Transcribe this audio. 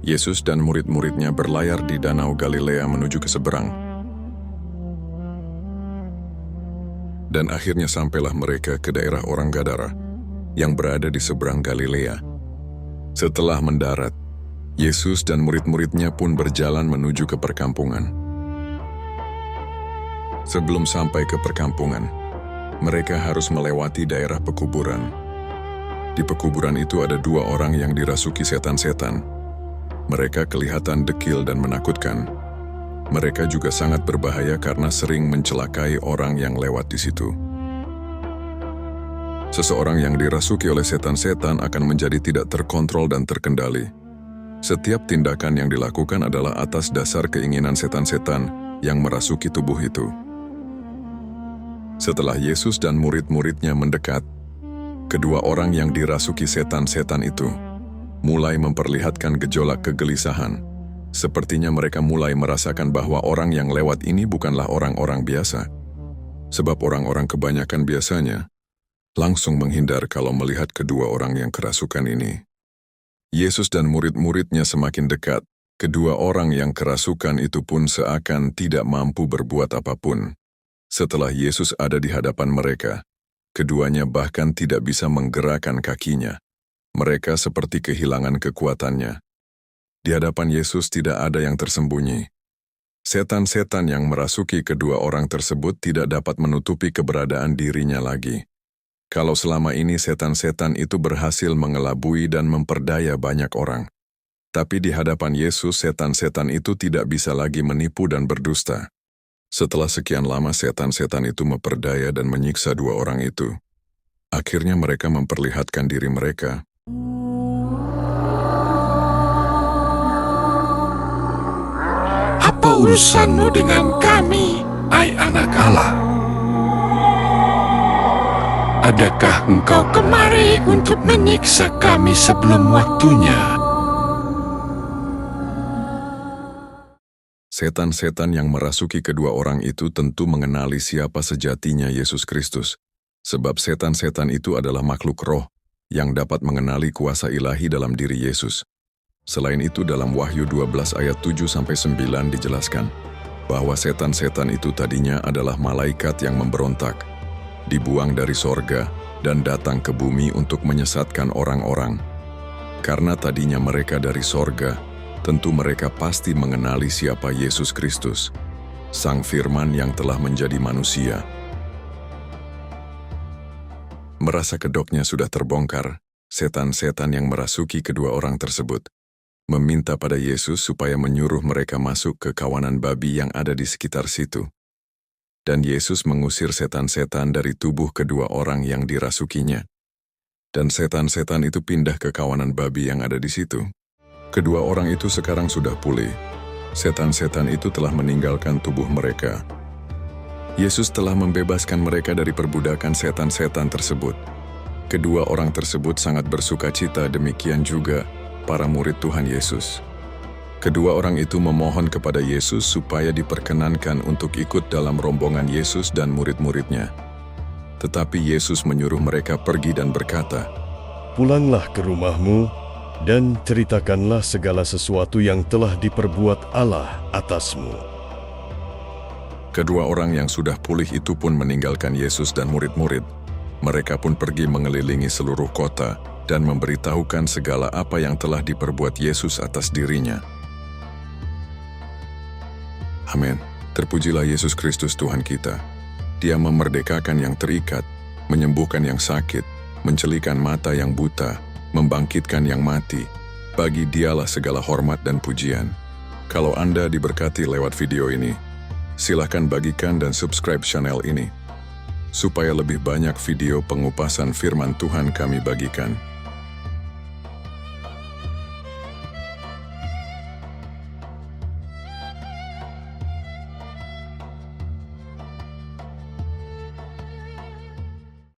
Yesus dan murid-muridnya berlayar di Danau Galilea menuju ke seberang. Dan akhirnya sampailah mereka ke daerah orang Gadara yang berada di seberang Galilea. Setelah mendarat, Yesus dan murid-muridnya pun berjalan menuju ke perkampungan. Sebelum sampai ke perkampungan, mereka harus melewati daerah pekuburan. Di pekuburan itu ada 2 orang yang dirasuki setan-setan. Mereka kelihatan dekil dan menakutkan. Mereka juga sangat berbahaya karena sering mencelakai orang yang lewat di situ. Seseorang yang dirasuki oleh setan-setan akan menjadi tidak terkontrol dan terkendali. Setiap tindakan yang dilakukan adalah atas dasar keinginan setan-setan yang merasuki tubuh itu. Setelah Yesus dan murid-muridnya mendekat, kedua orang yang dirasuki setan-setan itu mulai memperlihatkan gejolak kegelisahan. Sepertinya mereka mulai merasakan bahwa orang yang lewat ini bukanlah orang-orang biasa. Sebab orang-orang kebanyakan biasanya langsung menghindar kalau melihat kedua orang yang kerasukan ini. Yesus dan murid-muridnya semakin dekat. Kedua orang yang kerasukan itu pun seakan tidak mampu berbuat apapun. Setelah Yesus ada di hadapan mereka, keduanya bahkan tidak bisa menggerakkan kakinya. Mereka seperti kehilangan kekuatannya. Di hadapan Yesus tidak ada yang tersembunyi. Setan-setan yang merasuki kedua orang tersebut tidak dapat menutupi keberadaan dirinya lagi. Kalau selama ini setan-setan itu berhasil mengelabui dan memperdaya banyak orang. Tapi di hadapan Yesus, setan-setan itu tidak bisa lagi menipu dan berdusta. Setelah sekian lama setan-setan itu memperdaya dan menyiksa 2 orang itu, akhirnya mereka memperlihatkan diri mereka. Apa urusanmu dengan kami, hai anak Allah? Adakah engkau kemari untuk menyiksa kami sebelum waktunya? Setan-setan yang merasuki kedua orang itu tentu mengenali siapa sejatinya Yesus Kristus, sebab setan-setan itu adalah makhluk roh yang dapat mengenali kuasa ilahi dalam diri Yesus. Selain itu dalam Wahyu 12 ayat 7-9 dijelaskan bahwa setan-setan itu tadinya adalah malaikat yang memberontak, dibuang dari sorga dan datang ke bumi untuk menyesatkan orang-orang. Karena tadinya mereka dari sorga, tentu mereka pasti mengenali siapa Yesus Kristus, Sang Firman yang telah menjadi manusia. Merasa kedoknya sudah terbongkar, setan-setan yang merasuki kedua orang tersebut meminta pada Yesus supaya menyuruh mereka masuk ke kawanan babi yang ada di sekitar situ. Dan Yesus mengusir setan-setan dari tubuh kedua orang yang dirasukinya. Dan setan-setan itu pindah ke kawanan babi yang ada di situ. Kedua orang itu sekarang sudah pulih. Setan-setan itu telah meninggalkan tubuh mereka. Yesus telah membebaskan mereka dari perbudakan setan-setan tersebut. Kedua orang tersebut sangat bersukacita, demikian juga para murid Tuhan Yesus. Kedua orang itu memohon kepada Yesus supaya diperkenankan untuk ikut dalam rombongan Yesus dan murid-muridnya. Tetapi Yesus menyuruh mereka pergi dan berkata, "Pulanglah ke rumahmu dan ceritakanlah segala sesuatu yang telah diperbuat Allah atasmu." Kedua orang yang sudah pulih itu pun meninggalkan Yesus dan murid-murid. Mereka pun pergi mengelilingi seluruh kota dan memberitahukan segala apa yang telah diperbuat Yesus atas dirinya. Amin. Terpujilah Yesus Kristus Tuhan kita. Dia memerdekakan yang terikat, menyembuhkan yang sakit, mencelikan mata yang buta, membangkitkan yang mati. Bagi Dialah segala hormat dan pujian. Kalau Anda diberkati lewat video ini, silakan bagikan dan subscribe channel ini, supaya lebih banyak video pengupasan firman Tuhan kami bagikan.